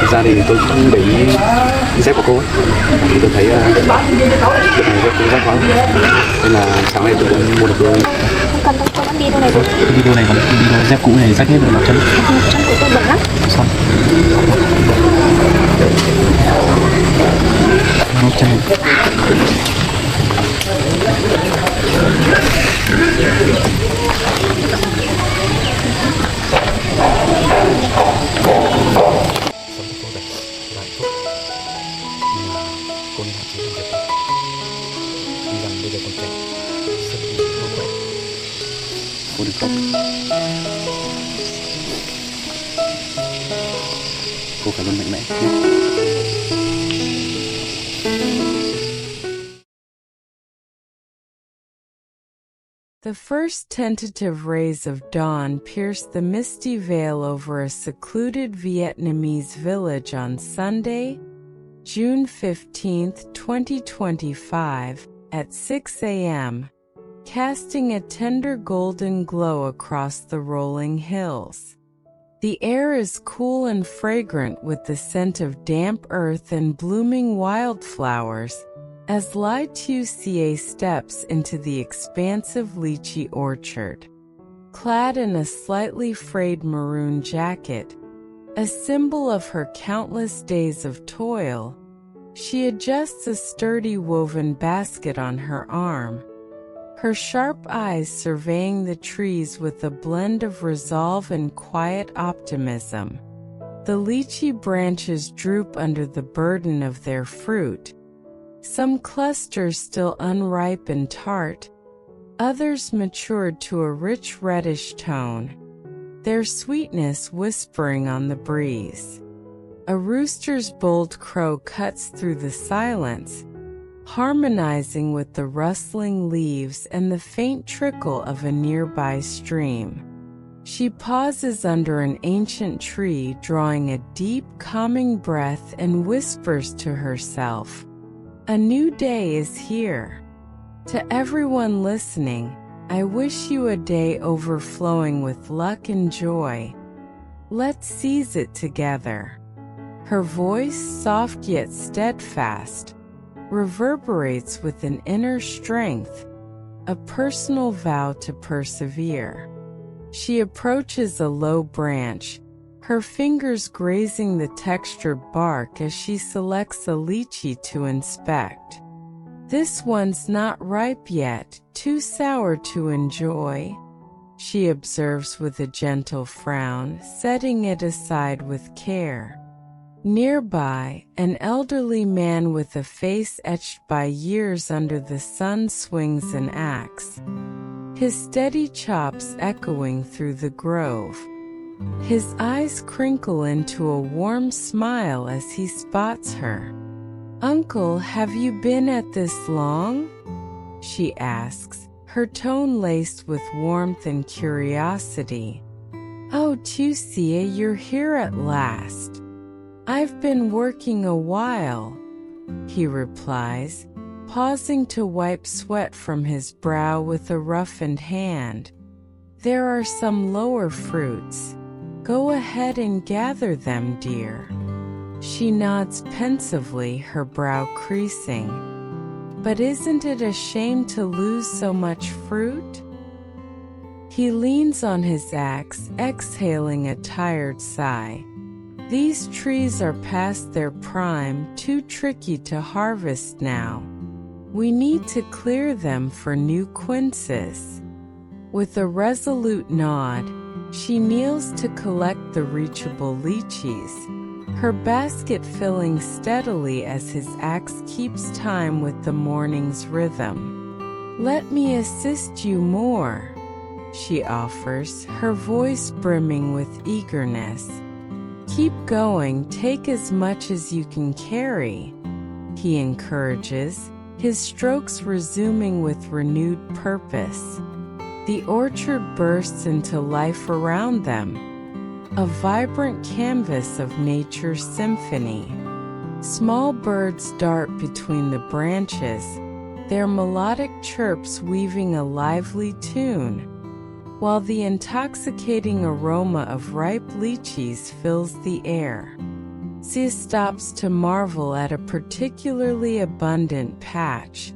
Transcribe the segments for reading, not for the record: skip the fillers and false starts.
Thực ra thì tôi cũng để ý dép của cô ấy. Thì tôi thấy đợt này dép cũng rất khó. Nên là sáng nay tôi cũng mua được đôi. Không cần đâu, tôi vẫn đi đôi này thôi. Đi đôi này còn đi đôi dép cũ này rách hết rồi, chân. Chân của tôi bẩn lắm. Xong. Nó chân. Cô nên hạn chế làm việc đó. Tuy rằng bây giờ còn trẻ, sức không khỏe. Cô đừng khóc. Cô phải luôn mạnh mẽ nhé. The first tentative rays of dawn pierced the misty veil over a secluded Vietnamese village on Sunday, June 15, 2025, at 6 a.m., casting a tender golden glow across the rolling hills. The air is cool and fragrant with the scent of damp earth and blooming wildflowers, as Ly Tieu Ca steps into the expansive lychee orchard. Clad in a slightly frayed maroon jacket, a symbol of her countless days of toil, she adjusts a sturdy woven basket on her arm, her sharp eyes surveying the trees with a blend of resolve and quiet optimism. The lychee branches droop under the burden of their fruit, some clusters still unripe and tart, others matured to a rich reddish tone, their sweetness whispering on the breeze. A rooster's bold crow cuts through the silence, harmonizing with the rustling leaves and the faint trickle of a nearby stream. She pauses under an ancient tree, drawing a deep, calming breath, and whispers to herself, "A new day is here." To everyone listening, I wish you a day overflowing with luck and joy. Let's seize it together. Her voice, soft yet steadfast, reverberates with an inner strength, a personal vow to persevere. She approaches a low branch, her fingers grazing the textured bark as she selects a lychee to inspect. "This one's not ripe yet, too sour to enjoy," she observes with a gentle frown, setting it aside with care. Nearby, an elderly man with a face etched by years under the sun swings an axe, his steady chops echoing through the grove. His eyes crinkle into a warm smile as he spots her. "Uncle, have you been at this long?" she asks, her tone laced with warmth and curiosity. "Oh, Tieu Ca, you're here at last. I've been working a while," he replies, pausing to wipe sweat from his brow with a roughened hand. "There are some lower fruits. Go ahead and gather them, dear." She nods pensively, her brow creasing. "But isn't it a shame to lose so much fruit?" He leans on his axe, exhaling a tired sigh. "These trees are past their prime, too tricky to harvest now. We need to clear them for new quinces." With a resolute nod, she kneels to collect the reachable lychees, her basket filling steadily as his axe keeps time with the morning's rhythm. "Let me assist you more," she offers, her voice brimming with eagerness. "Keep going, take as much as you can carry," he encourages, his strokes resuming with renewed purpose. The orchard bursts into life around them, a vibrant canvas of nature's symphony. Small birds dart between the branches, their melodic chirps weaving a lively tune, while the intoxicating aroma of ripe lychees fills the air. Sia stops to marvel at a particularly abundant patch,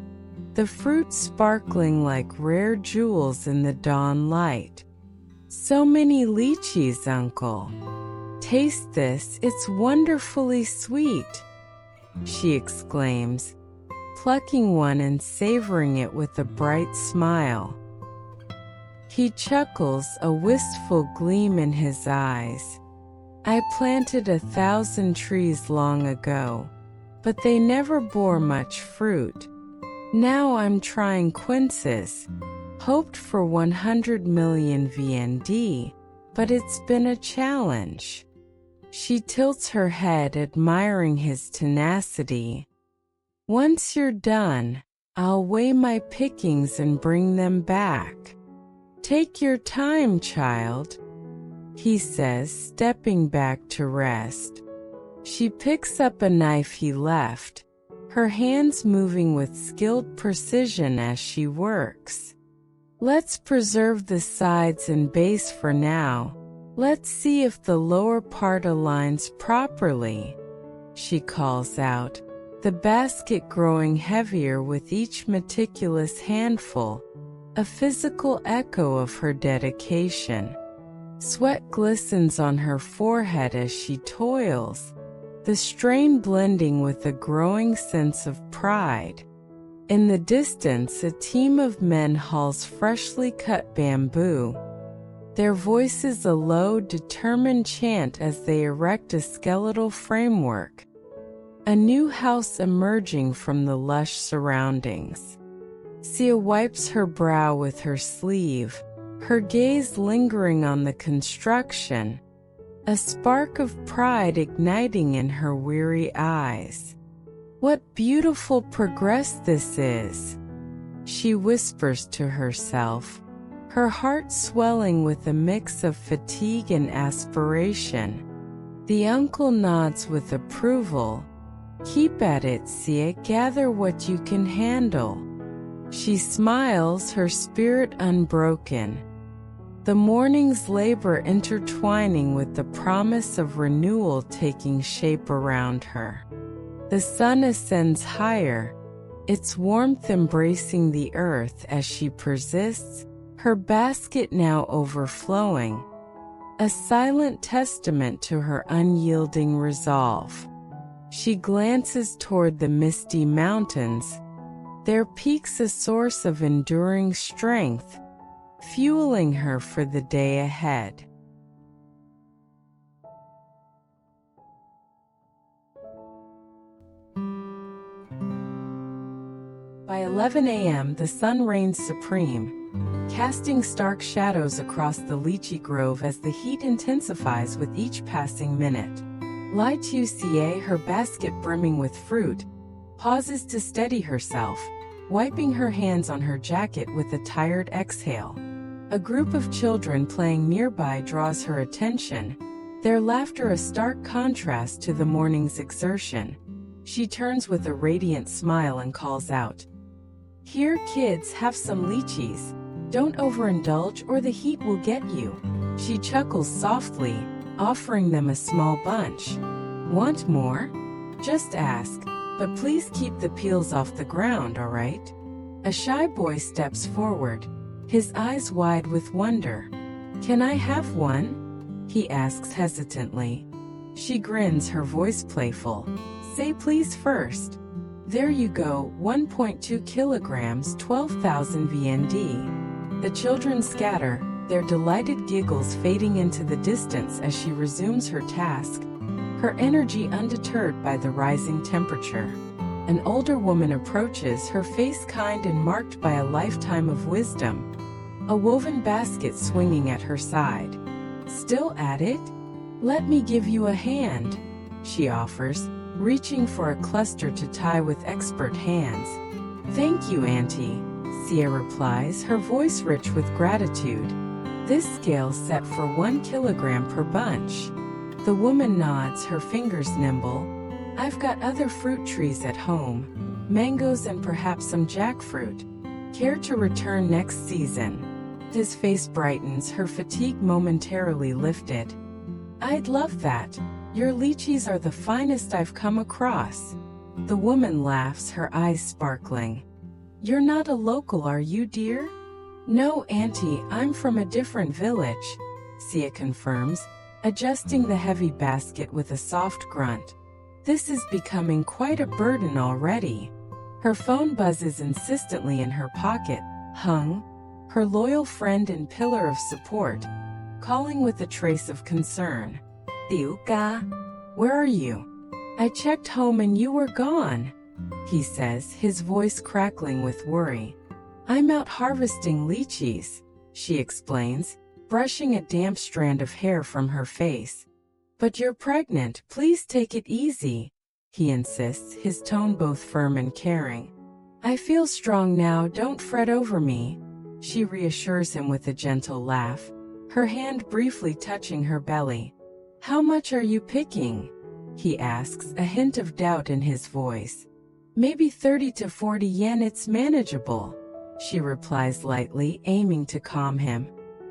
the fruit sparkling like rare jewels in the dawn light. So many lychees, uncle. Taste this, it's wonderfully sweet, she exclaims, plucking one and savoring it with a bright smile. He chuckles, a wistful gleam in his eyes. I planted 1,000 trees long ago, but they never bore much fruit. Now I'm trying quinces, hoped for 100 million VND, but it's been a challenge. She tilts her head, admiring his tenacity. Once you're done, I'll weigh my pickings and bring them back. Take your time, child, he says, stepping back to rest. She picks up a knife he left, her hands moving with skilled precision as she works. Let's preserve the sides and base for now. Let's see if the lower part aligns properly, she calls out, the basket growing heavier with each meticulous handful, a physical echo of her dedication. Sweat glistens on her forehead as she toils, the strain blending with a growing sense of pride. In the distance, a team of men hauls freshly cut bamboo, their voices a low, determined chant as they erect a skeletal framework, a new house emerging from the lush surroundings. Sia wipes her brow with her sleeve, her gaze lingering on the construction, a spark of pride igniting in her weary eyes. What beautiful progress this is, she whispers to herself, her heart swelling with a mix of fatigue and aspiration. The uncle nods with approval. Keep at it, Sia, gather what you can handle. She smiles, her spirit unbroken, the morning's labor intertwining with the promise of renewal taking shape around her. The sun ascends higher, its warmth embracing the earth as she persists, her basket now overflowing, a silent testament to her unyielding resolve. She glances toward the misty mountains, their peaks a source of enduring strength, fueling her for the day ahead. By 11 a.m., the sun reigns supreme, casting stark shadows across the lychee grove as the heat intensifies with each passing minute. Ly Tieu Ca, her basket brimming with fruit, pauses to steady herself, wiping her hands on her jacket with a tired exhale. A group of children playing nearby draws her attention, their laughter a stark contrast to the morning's exertion. She turns with a radiant smile and calls out, "Here, kids, have some lychees. Don't overindulge or the heat will get you." She chuckles softly, offering them a small bunch. "Want more? Just ask, but please keep the peels off the ground, all right?" A shy boy steps forward, his eyes wide with wonder. "Can I have one?" he asks hesitantly. She grins, her voice playful. "Say please first." "There you go, 1.2 kilograms, 12,000 VND. The children scatter, their delighted giggles fading into the distance as she resumes her task, her energy undeterred by the rising temperature. An older woman approaches, her face kind and marked by a lifetime of wisdom, a woven basket swinging at her side. "Still at it? Let me give you a hand," she offers, reaching for a cluster to tie with expert hands. "Thank you, Auntie," Sia replies, her voice rich with gratitude. This scale set for 1 kilogram per bunch. The woman nods, her fingers nimble. "I've got other fruit trees at home, mangoes and perhaps some jackfruit. Care to return next season?" His face brightens, her fatigue momentarily lifted. "I'd love that. Your lychees are the finest I've come across. The woman laughs, her eyes sparkling. You're not a local, are you, dear? No, Auntie, I'm from a different village, Sia confirms, adjusting the heavy basket with a soft grunt. This is becoming quite a burden already. Her phone buzzes insistently in her pocket. Hung, her loyal friend and pillar of support, calling with a trace of concern. Tieu Ca, where are you? I checked home and you were gone, he says, his voice crackling with worry. I'm out harvesting lychees, she explains, brushing a damp strand of hair from her face. But you're pregnant, please take it easy, he insists, his tone both firm and caring. I feel strong now, don't fret over me, she reassures him with a gentle laugh, her hand briefly touching her belly. How much are you picking? He asks, a hint of doubt in his voice. Maybe 30 to 40 yen, it's manageable, she replies lightly, aiming to calm him.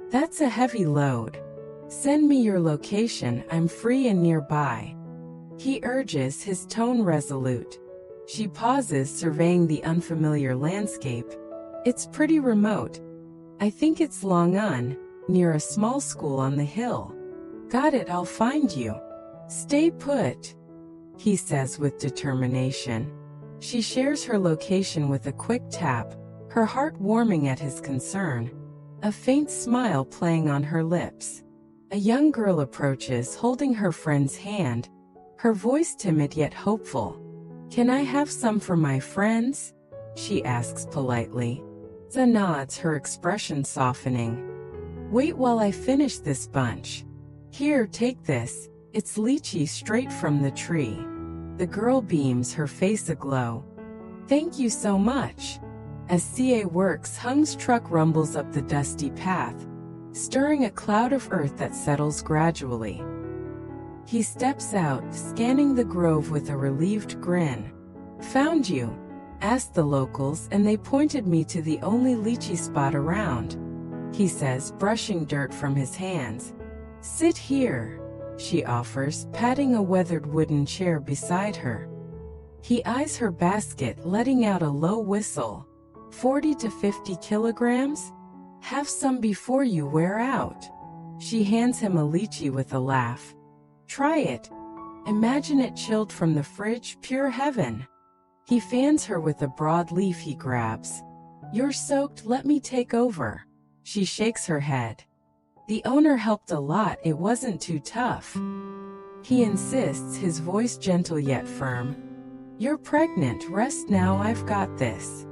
That's a heavy load. Send me your location, I'm free and nearby, he urges, his tone resolute. She pauses, surveying the unfamiliar landscape. It's pretty remote. I think it's Longun, near a small school on the hill. Got it, I'll find you. Stay put, he says with determination. She shares her location with a quick tap, her heart warming at his concern, a faint smile playing on her lips. A young girl approaches, holding her friend's hand, her voice timid yet hopeful. Can I have some for my friends? She asks politely. Sia nods, her expression softening. Wait while I finish this bunch. Here, take this. It's lychee straight from the tree. The girl beams, her face aglow. Thank you so much. As Sia works, Hung's truck rumbles up the dusty path, stirring a cloud of earth that settles gradually. He steps out, scanning the grove with a relieved grin. Found you, asked the locals, and they pointed me to the only lychee spot around, he says, brushing dirt from his hands. Sit here, she offers, patting a weathered wooden chair beside her. He eyes her basket, letting out a low whistle. 40 to 50 kilograms? Have some before you wear out. She hands him a lychee with a laugh. Try it. Imagine it chilled from the fridge, pure heaven. He fans her with a broad leaf he grabs. You're soaked, let me take over. She shakes her head. The owner helped a lot, it wasn't too tough. He insists, his voice gentle yet firm. You're pregnant, rest now, I've got this.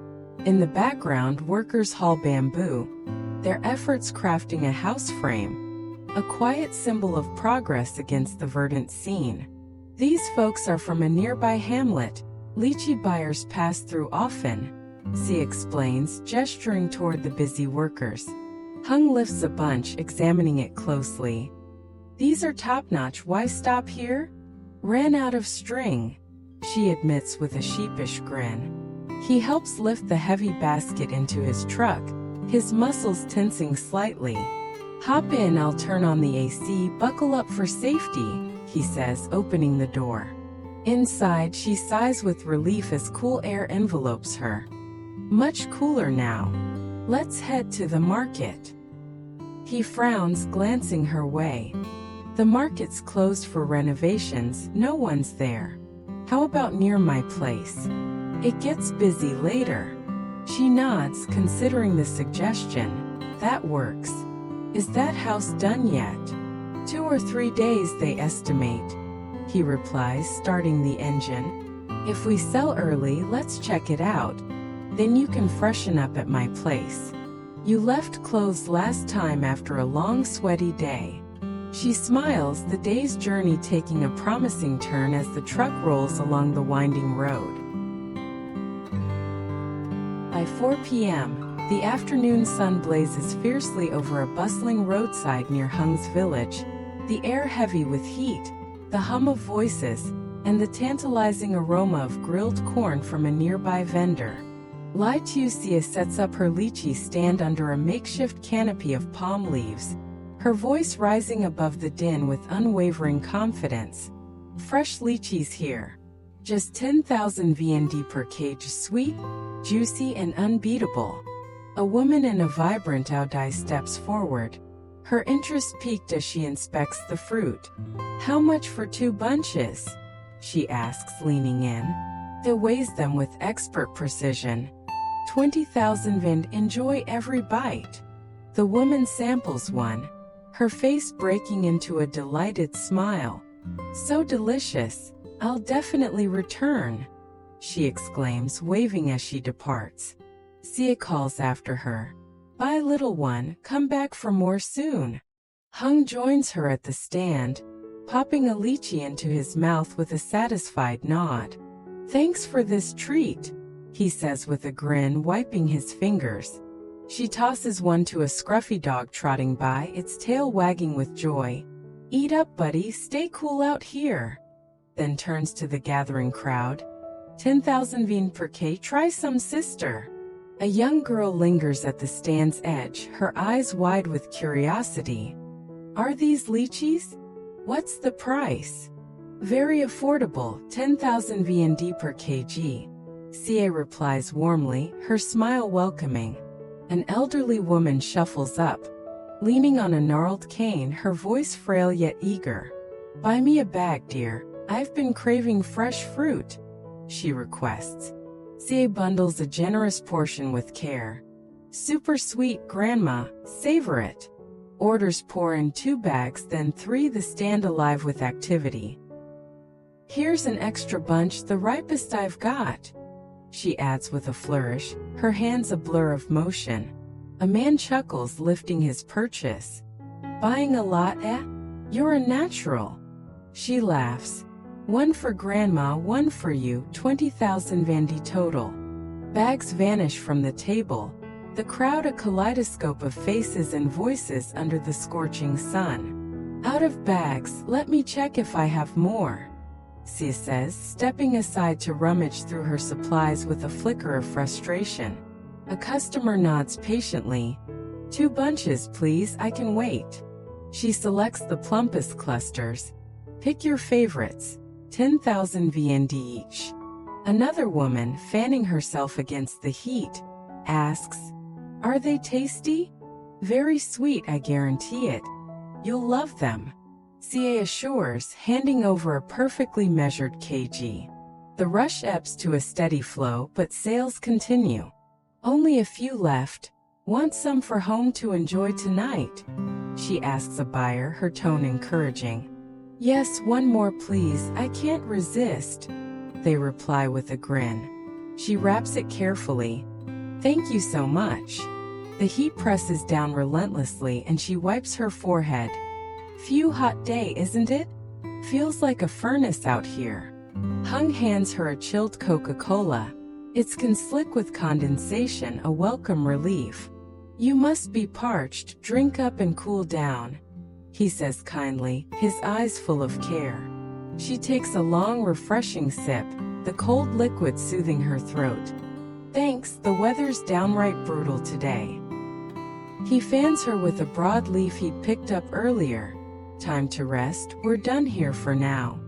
In the background, workers haul bamboo, their efforts crafting a house frame, a quiet symbol of progress against the verdant scene. These folks are from a nearby hamlet. Lychee buyers pass through often, Sia explains, gesturing toward the busy workers. Hung lifts a bunch, examining it closely. These are top-notch, why stop here? Ran out of string, she admits with a sheepish grin. He helps lift the heavy basket into his truck, his muscles tensing slightly. Hop in, I'll turn on the AC, buckle up for safety, he says, opening the door. Inside, she sighs with relief as cool air envelopes her. Much cooler now. Let's head to the market. He frowns, glancing her way. The market's closed for renovations, no one's there. How about near my place? It gets busy later. She nods, considering the suggestion. That works. Is that house done yet? 2 or 3 days, they estimate. He replies, starting the engine. If we sell early, let's check it out. Then you can freshen up at my place. You left clothes last time after a long sweaty day. She smiles, the day's journey taking a promising turn as the truck rolls along the winding road. By 4 p.m., the afternoon sun blazes fiercely over a bustling roadside near Hung's village, the air heavy with heat, the hum of voices, and the tantalizing aroma of grilled corn from a nearby vendor. Ly Tieu Ca sets up her lychee stand under a makeshift canopy of palm leaves, her voice rising above the din with unwavering confidence. Fresh lychees here. Just 10,000 VND per kg, sweet, juicy and unbeatable. A woman in a vibrant Audai steps forward. Her interest piqued as she inspects the fruit. How much for 2 bunches? She asks, leaning in. They weighs them with expert precision. 20,000 VND, enjoy every bite. The woman samples one, her face breaking into a delighted smile. So delicious, I'll definitely return, she exclaims, waving as she departs. Sia calls after her. Bye, little one, come back for more soon. Hung joins her at the stand, popping a lychee into his mouth with a satisfied nod. Thanks for this treat, he says with a grin, wiping his fingers. She tosses one to a scruffy dog trotting by, its tail wagging with joy. Eat up, buddy, stay cool out here. Then turns to the gathering crowd. 10,000 VND per K, try some, sister. A young girl lingers at the stand's edge, her eyes wide with curiosity. Are these lychees? What's the price? Very affordable, 10,000 VND per kg. Sia replies warmly, her smile welcoming. An elderly woman shuffles up, leaning on a gnarled cane, her voice frail yet eager. Buy me a bag, dear. I've been craving fresh fruit, she requests. Sia bundles a generous portion with care. Super sweet, Grandma, savor it. Orders pour in 2 bags, then 3, the stand alive with activity. Here's an extra bunch, the ripest I've got, she adds with a flourish, her hands a blur of motion. A man chuckles, lifting his purchase. Buying a lot, eh? You're a natural. She laughs. 1 for Grandma, 1 for you, 20,000 VND total. Bags vanish from the table, the crowd a kaleidoscope of faces and voices under the scorching sun. Out of bags, let me check if I have more, Sia says, stepping aside to rummage through her supplies with a flicker of frustration. A customer nods patiently. 2 bunches, please, I can wait. She selects the plumpest clusters. Pick your favorites, 10,000 VND each. Another woman, fanning herself against the heat, asks, Are they tasty? Very sweet, I guarantee it. You'll love them, Sia assures, handing over a perfectly measured kg. The rush ebbs to a steady flow, but sales continue. Only a few left. Want some for home to enjoy tonight? She asks a buyer, her tone encouraging. Yes, 1 more please, I can't resist, they reply with a grin. She wraps it carefully. Thank you so much. The heat presses down relentlessly and she wipes her forehead. Few hot day, isn't it? Feels like a furnace out here. Hung hands her a chilled Coca-Cola. It can slick with condensation, a welcome relief. You must be parched, drink up and cool down, he says kindly, his eyes full of care. She takes a long, refreshing sip, the cold liquid soothing her throat. Thanks, the weather's downright brutal today. He fans her with a broadleaf he'd picked up earlier. Time to rest, we're done here for now.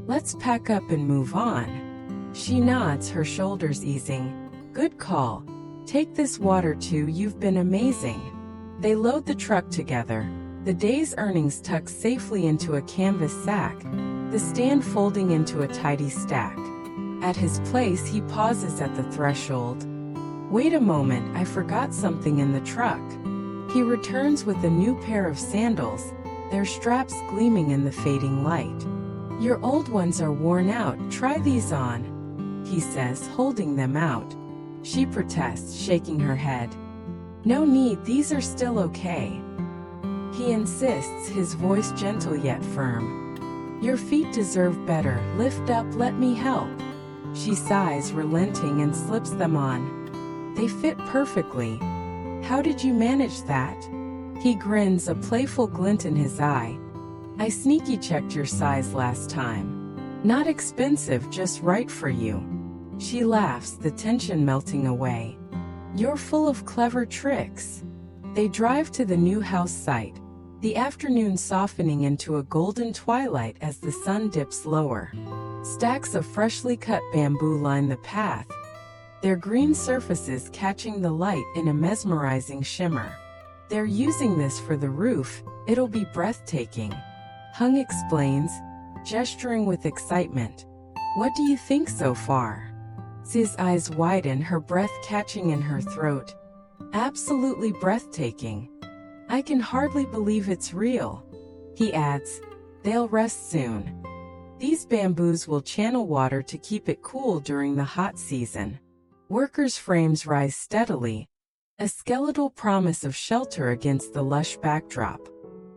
Let's pack up and move on. She nods, her shoulders easing. Good call. Take this water too, you've been amazing. They load the truck together, the day's earnings tucked safely into a canvas sack, the stand folding into a tidy stack. At his place, he pauses at the threshold. Wait a moment, I forgot something in the truck. He returns with a new pair of sandals, their straps gleaming in the fading light. Your old ones are worn out, try these on, he says, holding them out. She protests, shaking her head. No need, these are still okay. He insists, his voice gentle yet firm. Your feet deserve better, lift up, let me help. She sighs, relenting, and slips them on. They fit perfectly. How did you manage that? He grins, a playful glint in his eye. I sneaky checked your size last time. Not expensive, just right for you. She laughs, the tension melting away. You're full of clever tricks. They drive to the new house site. the afternoon softening into a golden twilight as the sun dips lower. Stacks of freshly cut bamboo line the path, their green surfaces catching the light in a mesmerizing shimmer. They're using this for the roof, it'll be breathtaking. Hung explains, gesturing with excitement. What do you think so far? Xi's eyes widen, her breath catching in her throat. Absolutely breathtaking. I can hardly believe it's real. He adds, they'll rest soon. These bamboos will channel water to keep it cool during the hot season. Workers' frames rise steadily, a skeletal promise of shelter against the lush backdrop.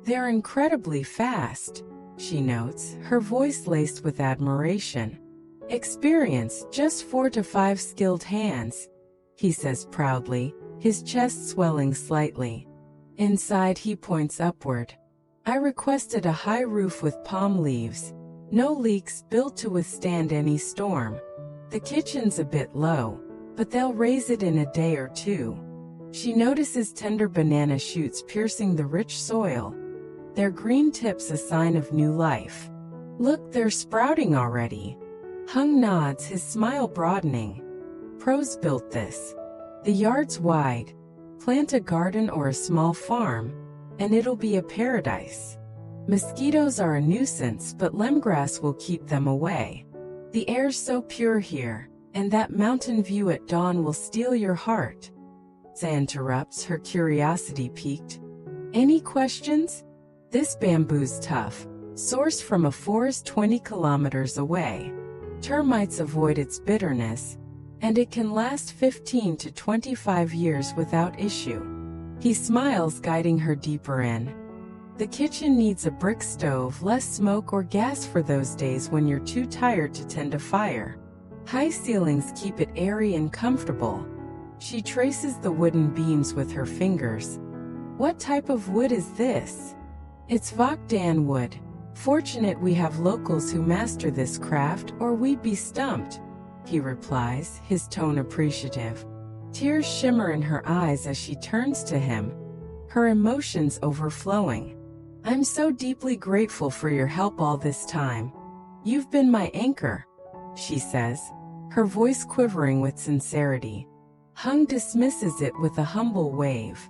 They're incredibly fast, she notes, her voice laced with admiration. Experience, just 4 to 5 skilled hands, he says proudly, his chest swelling slightly. Inside he points upward. I requested a high roof with palm leaves. No leaks, built to withstand any storm. The kitchen's a bit low, but they'll raise it in a day or two. She notices tender banana shoots piercing the rich soil, their green tips a sign of new life. Look, they're sprouting already. Hung nods, his smile broadening. Pros built this. The yard's wide. Plant a garden or a small farm, and it'll be a paradise. Mosquitoes are a nuisance, but lemongrass will keep them away. The air's so pure here, and that mountain view at dawn will steal your heart. Zy interrupts, her curiosity piqued. Any questions? This bamboo's tough, sourced from a forest 20 kilometers away. Termites avoid its bitterness, and it can last 15 to 25 years without issue. He smiles, guiding her deeper in. The kitchen needs a brick stove, less smoke or gas for those days when you're too tired to tend a fire. High ceilings keep it airy and comfortable. She traces the wooden beams with her fingers. What type of wood is this? It's Vokdan wood. Fortunate we have locals who master this craft, or we'd be stumped, he replies, his tone appreciative. Tears shimmer in her eyes as she turns to him, her emotions overflowing. I'm so deeply grateful for your help all this time. You've been my anchor, she says, her voice quivering with sincerity. Hung dismisses it with a humble wave.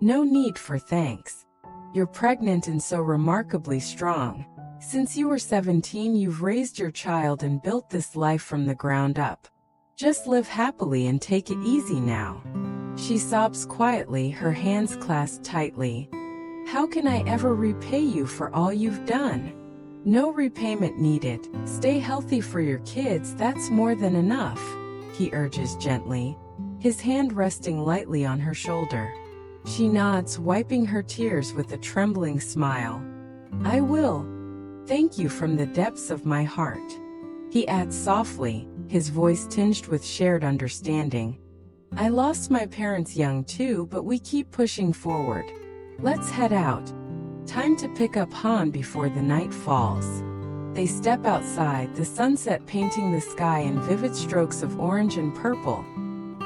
No need for thanks. You're pregnant and so remarkably strong. Since you were 17, you've raised your child and built this life from the ground up. Just live happily and take it easy now. She sobs quietly, her hands clasped tightly. How can I ever repay you for all you've done? No repayment needed. Stay healthy for your kids, that's more than enough, he urges gently, his hand resting lightly on her shoulder. She nods, wiping her tears with a trembling smile. I will. Thank you from the depths of my heart. He adds softly, his voice tinged with shared understanding. I lost my parents young too, but we keep pushing forward. Let's head out. Time to pick up Han before the night falls. They step outside, the sunset painting the sky in vivid strokes of orange and purple.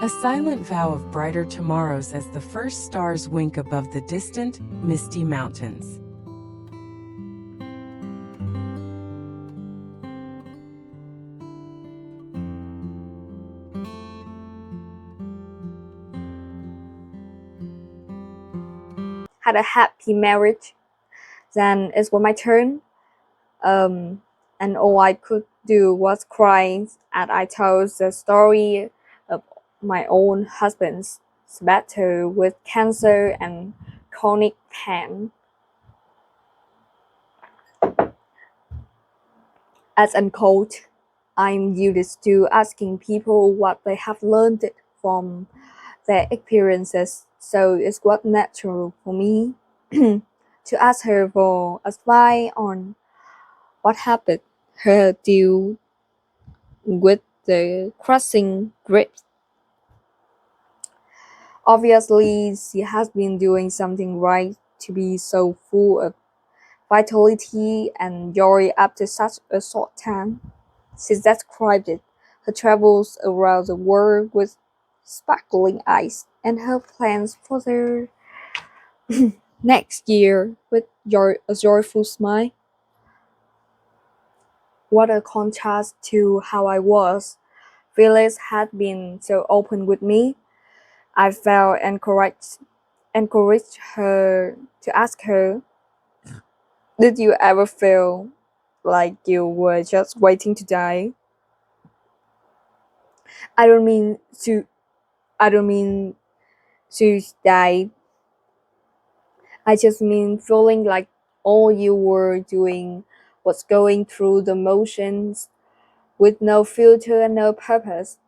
A silent vow of brighter tomorrows as the first stars wink above the distant, misty mountains. Had a happy marriage. Then it was my turn. And all I could do was cry, and I told the story of my own husband's battle with cancer and chronic pain. As unquote, I'm used to asking people what they have learned from their experiences, so it was natural for me to ask her for advice on what happened her deal with the crushing grief. Obviously, she has been doing something right to be so full of vitality and joy after such a short time. She described it, her travels around the world with sparkling eyes, and her plans for the next year with a joyful smile. What a contrast to how I was. Phyllis had been so open with me. I felt encouraged her to ask her, did you ever feel like you were just waiting to die? I don't mean to I don't mean to die. I just mean feeling like all you were doing was going through the motions with no filter and no purpose.